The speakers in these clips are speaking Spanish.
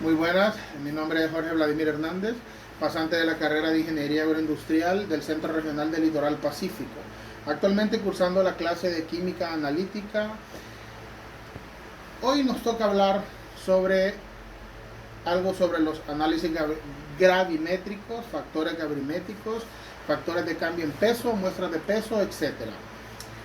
Muy buenas, mi nombre es Jorge Vladimir Hernández, pasante de la carrera de Ingeniería Agroindustrial del Centro Regional del Litoral Pacífico. Actualmente cursando la clase de Química Analítica. Hoy nos toca hablar sobre algo sobre los análisis gravimétricos, factores gravimétricos, factores de cambio en peso, muestras de peso, etc.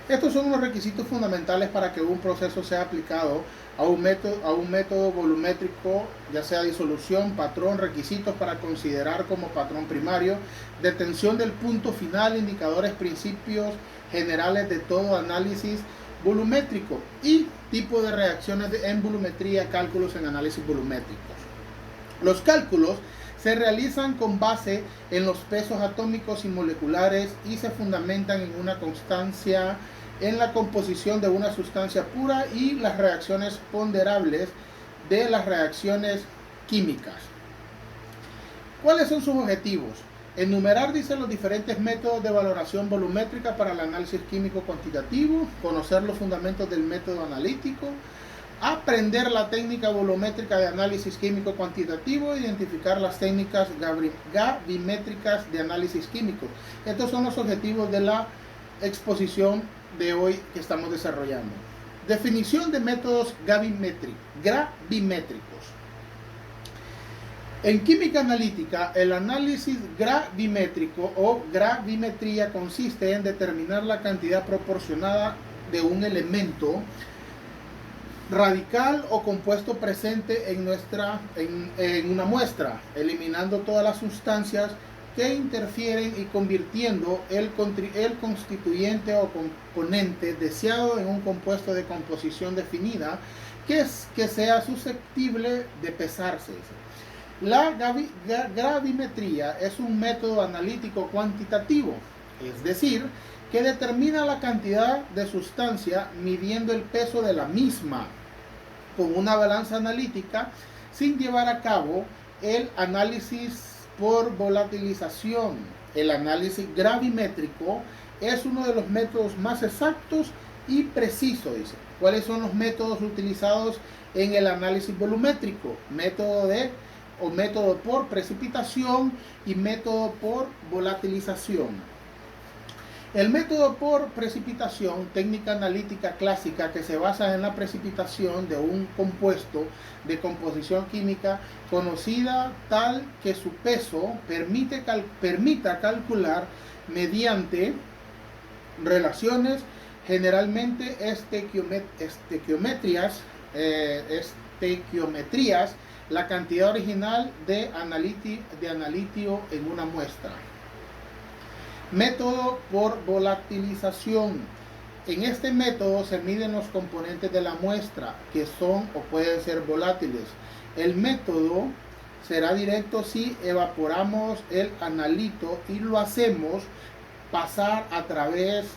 Estos son los requisitos fundamentales para que un proceso sea aplicado a un método volumétrico, ya sea disolución, patrón, requisitos para considerar como patrón primario, detención del punto final, indicadores, principios generales de todo análisis volumétrico y tipo de reacciones en volumetría, cálculos en análisis volumétricos. Los cálculos se realizan con base en los pesos atómicos y moleculares y se fundamentan en una constancia en la composición de una sustancia pura y las reacciones ponderables de las reacciones químicas. ¿Cuáles son sus objetivos? Enumerar, dice, los diferentes métodos de valoración volumétrica para el análisis químico cuantitativo, conocer los fundamentos del método analítico, aprender la técnica volumétrica de análisis químico cuantitativo, identificar las técnicas gravimétricas de análisis químico. Estos son los objetivos de la exposición de hoy que estamos desarrollando. Definición de métodos gravimétricos. En química analítica, el análisis gravimétrico o gravimetría consiste en determinar la cantidad proporcionada de un elemento radical o compuesto presente en una muestra, eliminando todas las sustancias que interfieren y convirtiendo el constituyente o componente deseado en un compuesto de composición definida que sea susceptible de pesarse. La gravimetría es un método analítico cuantitativo, es decir, que determina la cantidad de sustancia midiendo el peso de la misma con una balanza analítica sin llevar a cabo el análisis por volatilización. El análisis gravimétrico es uno de los métodos más exactos y precisos. ¿Cuáles son los métodos utilizados en el análisis volumétrico? Método por precipitación y método por volatilización. El método por precipitación, técnica analítica clásica que se basa en la precipitación de un compuesto de composición química conocida tal que su peso permita calcular mediante relaciones generalmente estequiometrías la cantidad original de analitio en una muestra. Método por volatilización. En este método se miden los componentes de la muestra que son o pueden ser volátiles. El método será directo si evaporamos el analito y lo hacemos pasar a través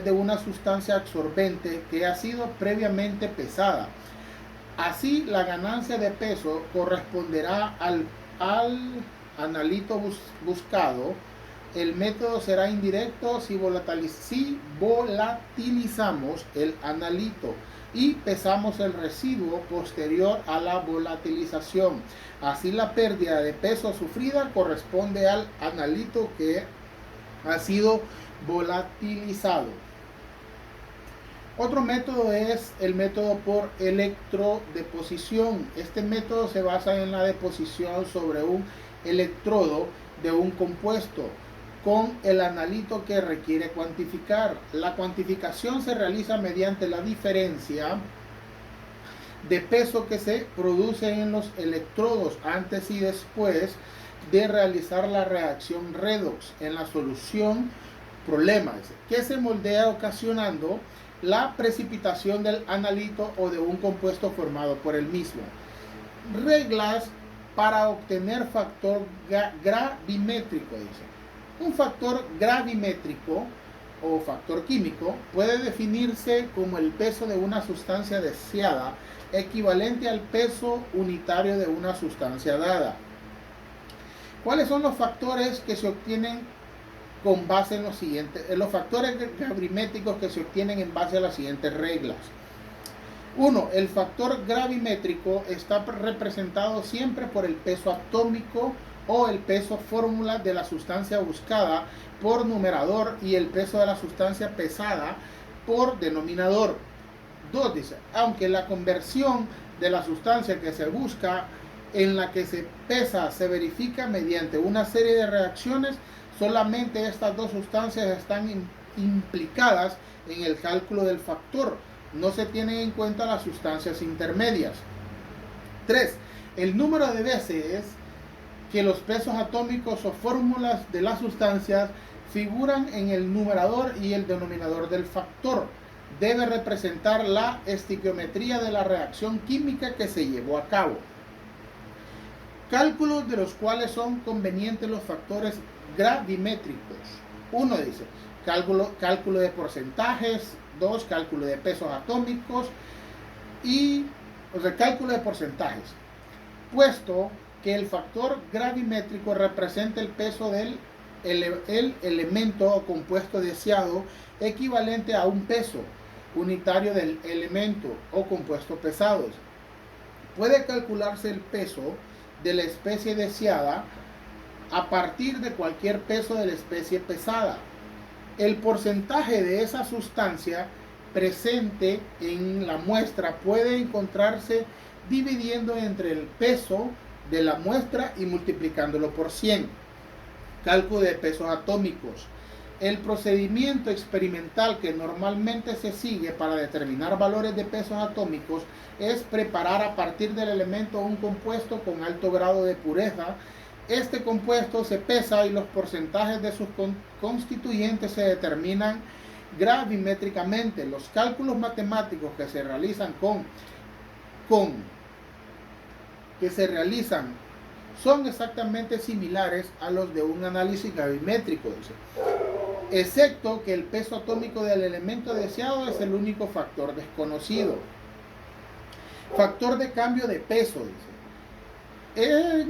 de una sustancia absorbente que ha sido previamente pesada. Así, la ganancia de peso corresponderá al analito buscado. El método será indirecto si volatilizamos el analito y pesamos el residuo posterior a la volatilización. Así, la pérdida de peso sufrida corresponde al analito que ha sido volatilizado. Otro método es el método por electrodeposición. Este método se basa en la deposición sobre un electrodo de un compuesto con el analito que requiere cuantificar. La cuantificación se realiza mediante la diferencia de peso que se produce en los electrodos antes y después de realizar la reacción redox en la solución problema, que se moldea ocasionando la precipitación del analito o de un compuesto formado por el mismo. Reglas para obtener factor gravimétrico. Un factor gravimétrico o factor químico puede definirse como el peso de una sustancia deseada equivalente al peso unitario de una sustancia dada. ¿Cuáles son los factores que se obtienen con base en los siguientes? Los factores gravimétricos que se obtienen en base a las siguientes reglas. Uno, el factor gravimétrico está representado siempre por el peso atómico o el peso fórmula de la sustancia buscada por numerador y el peso de la sustancia pesada por denominador. 2, dice, aunque la conversión de la sustancia que se busca en la que se pesa se verifica mediante una serie de reacciones, solamente estas dos sustancias están implicadas en el cálculo del factor. No se tienen en cuenta las sustancias intermedias. 3. El número de veces que los pesos atómicos o fórmulas de las sustancias figuran en el numerador y el denominador del factor debe representar la estequiometría de la reacción química que se llevó a cabo. Cálculos de los cuales son convenientes los factores gravimétricos. 1, dice, cálculo de porcentajes. 2, cálculo de pesos atómicos y cálculo de porcentajes. Puesto que el factor gravimétrico representa el peso del elemento o compuesto deseado equivalente a un peso unitario del elemento o compuesto pesados. Puede calcularse el peso de la especie deseada a partir de cualquier peso de la especie pesada. El porcentaje de esa sustancia presente en la muestra puede encontrarse dividiendo entre el peso de la muestra y multiplicándolo por 100. Cálculo de pesos atómicos. El procedimiento experimental que normalmente se sigue para determinar valores de pesos atómicos es preparar a partir del elemento un compuesto con alto grado de pureza. Este compuesto se pesa y los porcentajes de sus constituyentes se determinan gravimétricamente. Los cálculos matemáticos que se realizan son exactamente similares a los de un análisis gravimétrico, excepto que el peso atómico del elemento deseado es el único factor desconocido. Factor de cambio de peso, dice.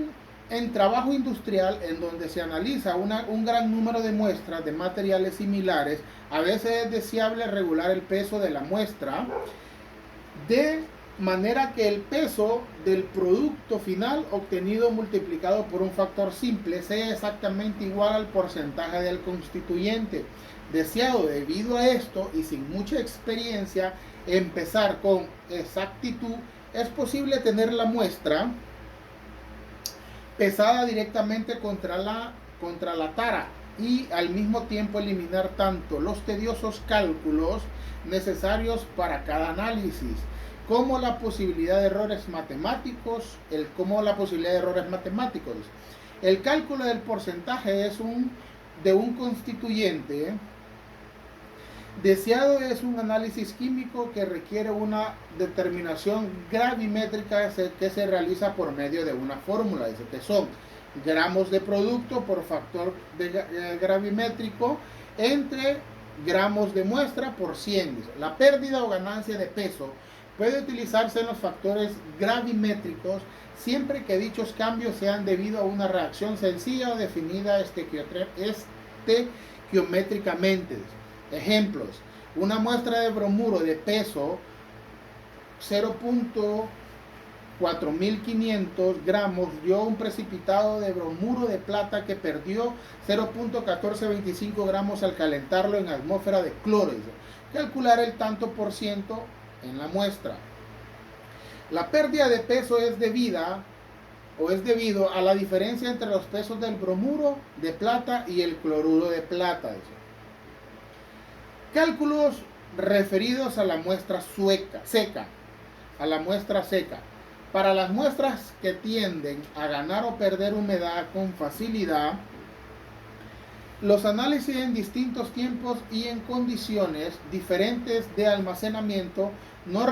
En trabajo industrial, en donde se analiza un gran número de muestras de materiales similares, a veces es deseable regular el peso de la muestra de manera que el peso del producto final obtenido multiplicado por un factor simple sea exactamente igual al porcentaje del constituyente deseado. Debido a esto y sin mucha experiencia, empezar con exactitud, es posible tener la muestra pesada directamente contra la tara y al mismo tiempo eliminar tanto los tediosos cálculos necesarios para cada análisis como la posibilidad de errores matemáticos. El cálculo del porcentaje de un constituyente deseado es un análisis químico que requiere una determinación gravimétrica que se realiza por medio de una fórmula, dice, que son gramos de producto por factor gravimétrico entre gramos de muestra por 100. Dice. La pérdida o ganancia de peso puede utilizarse en los factores gravimétricos siempre que dichos cambios sean debido a una reacción sencilla o definida estequiométricamente. Ejemplos: una muestra de bromuro de peso 0.4500 gramos dio un precipitado de bromuro de plata que perdió 0.1425 gramos al calentarlo en atmósfera de cloro. Calcular el tanto por ciento en la muestra. La pérdida de peso es debido a la diferencia entre los pesos del bromuro de plata y el cloruro de plata. Cálculos referidos a la muestra seca. Para las muestras que tienden a ganar o perder humedad con facilidad, los análisis en distintos tiempos y en condiciones diferentes de almacenamiento no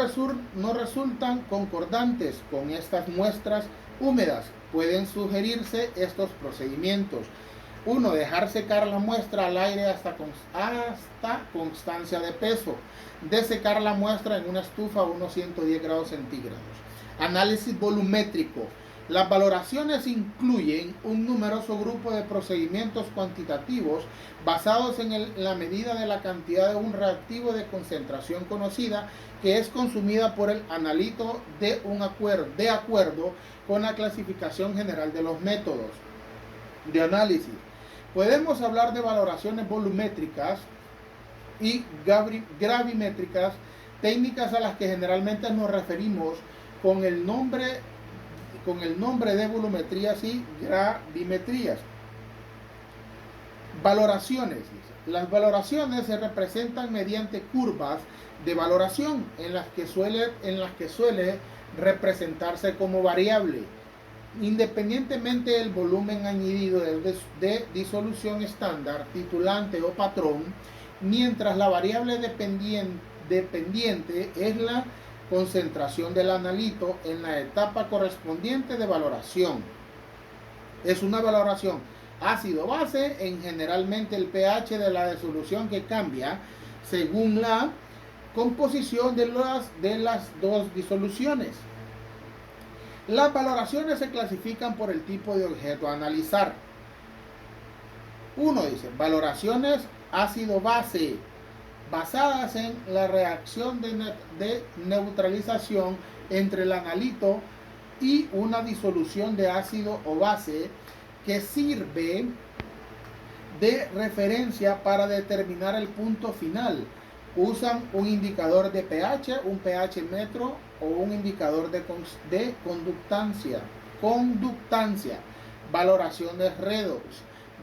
resultan concordantes con estas muestras húmedas. Pueden sugerirse estos procedimientos. 1. Dejar secar la muestra al aire hasta constancia de peso. Desecar la muestra en una estufa a unos 110 grados centígrados. Análisis volumétrico. Las valoraciones incluyen un numeroso grupo de procedimientos cuantitativos basados en la medida de la cantidad de un reactivo de concentración conocida que es consumida por el analito de acuerdo con la clasificación general de los métodos de análisis. Podemos hablar de valoraciones volumétricas y gravimétricas, técnicas a las que generalmente nos referimos con el nombre de volumetrías y gravimetrías. Valoraciones. Las valoraciones se representan mediante curvas de valoración en las que suele representarse como variable, independientemente del volumen añadido de disolución estándar, titulante o patrón, mientras la variable dependiente es la concentración del analito en la etapa correspondiente de valoración. Es una valoración ácido-base en generalmente el pH de la disolución que cambia según la composición de las dos disoluciones. Las valoraciones se clasifican por el tipo de objeto a analizar. Uno dice, valoraciones ácido-base, basadas en la reacción de neutralización entre el analito y una disolución de ácido o base que sirve de referencia para determinar el punto final. Usan un indicador de pH, un pH metro o un indicador de conductancia. Valoraciones redox,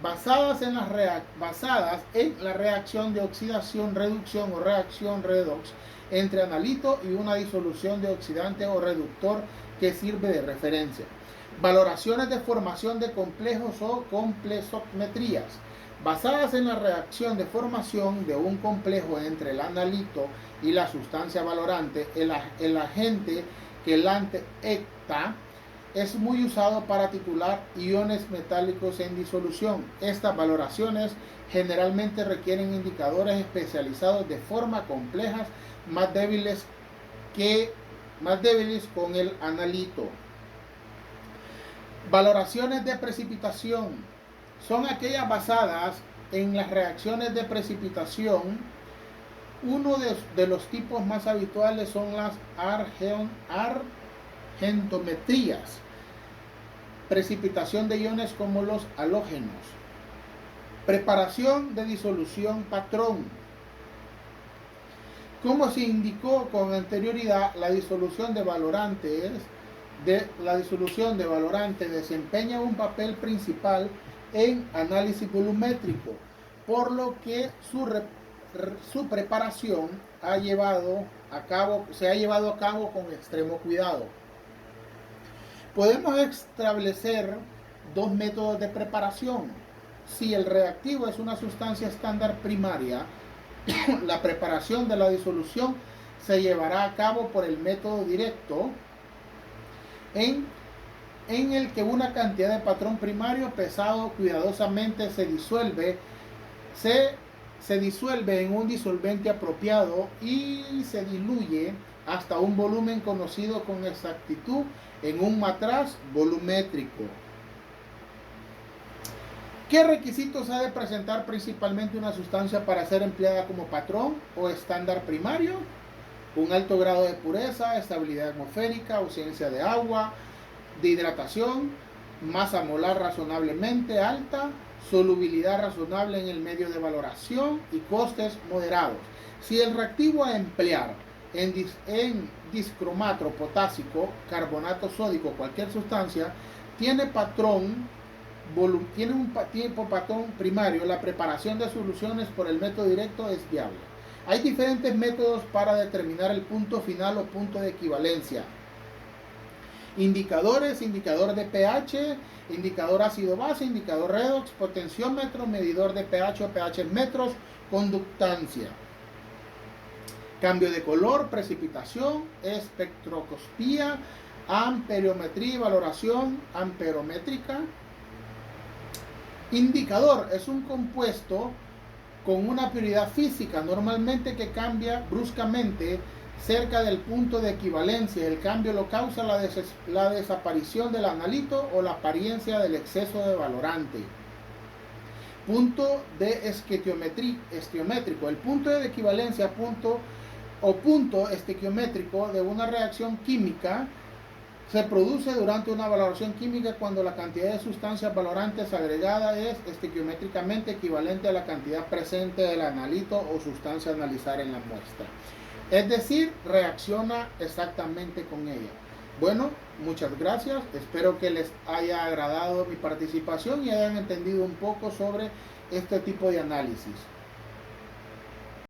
basadas en la reacción de oxidación-reducción o reacción redox entre analito y una disolución de oxidante o reductor que sirve de referencia. Valoraciones de formación de complejos o complexometrías, basadas en la reacción de formación de un complejo entre el analito y la sustancia valorante. El agente que la detecta es muy usado para titular iones metálicos en disolución. Estas valoraciones generalmente requieren indicadores especializados de forma complejas, más débiles con el analito. Valoraciones de precipitación son aquellas basadas en las reacciones de precipitación. Uno de los tipos más habituales son las argentometrías, precipitación de iones como los halógenos. Preparación de disolución patrón. Como se indicó con anterioridad, la disolución de valorante desempeña un papel principal en análisis volumétrico, por lo que su preparación se ha llevado a cabo con extremo cuidado. Podemos establecer dos métodos de preparación. Si el reactivo es una sustancia estándar primaria, la preparación de la disolución se llevará a cabo por el método directo, en el que una cantidad de patrón primario pesado cuidadosamente se disuelve en un disolvente apropiado y se diluye hasta un volumen conocido con exactitud en un matraz volumétrico. ¿Qué requisitos ha de presentar principalmente una sustancia para ser empleada como patrón o estándar primario? Un alto grado de pureza, estabilidad atmosférica, ausencia de agua, de hidratación, masa molar razonablemente alta, solubilidad razonable en el medio de valoración y costes moderados. Si el reactivo a emplear en discromato potásico, carbonato sódico, cualquier sustancia, tiene un tipo patrón primario, la preparación de soluciones por el método directo es viable. Hay diferentes métodos para determinar el punto final o punto de equivalencia. Indicadores: indicador de pH, indicador ácido-base, indicador redox, potenciómetro, medidor de pH o pH en metros, conductancia. Cambio de color, precipitación, espectroscopía, amperometría y valoración amperométrica. Indicador es un compuesto con una propiedad física normalmente que cambia bruscamente cerca del punto de equivalencia. El cambio lo causa la desaparición del analito o la apariencia del exceso de valorante. Punto de estequiométrico. El punto de equivalencia punto estequiométrico de una reacción química se produce durante una valoración química cuando la cantidad de sustancias valorantes agregada es estequiométricamente equivalente a la cantidad presente del analito o sustancia a analizar en la muestra. Es decir, reacciona exactamente con ella. Bueno, muchas gracias. Espero que les haya agradado mi participación y hayan entendido un poco sobre este tipo de análisis.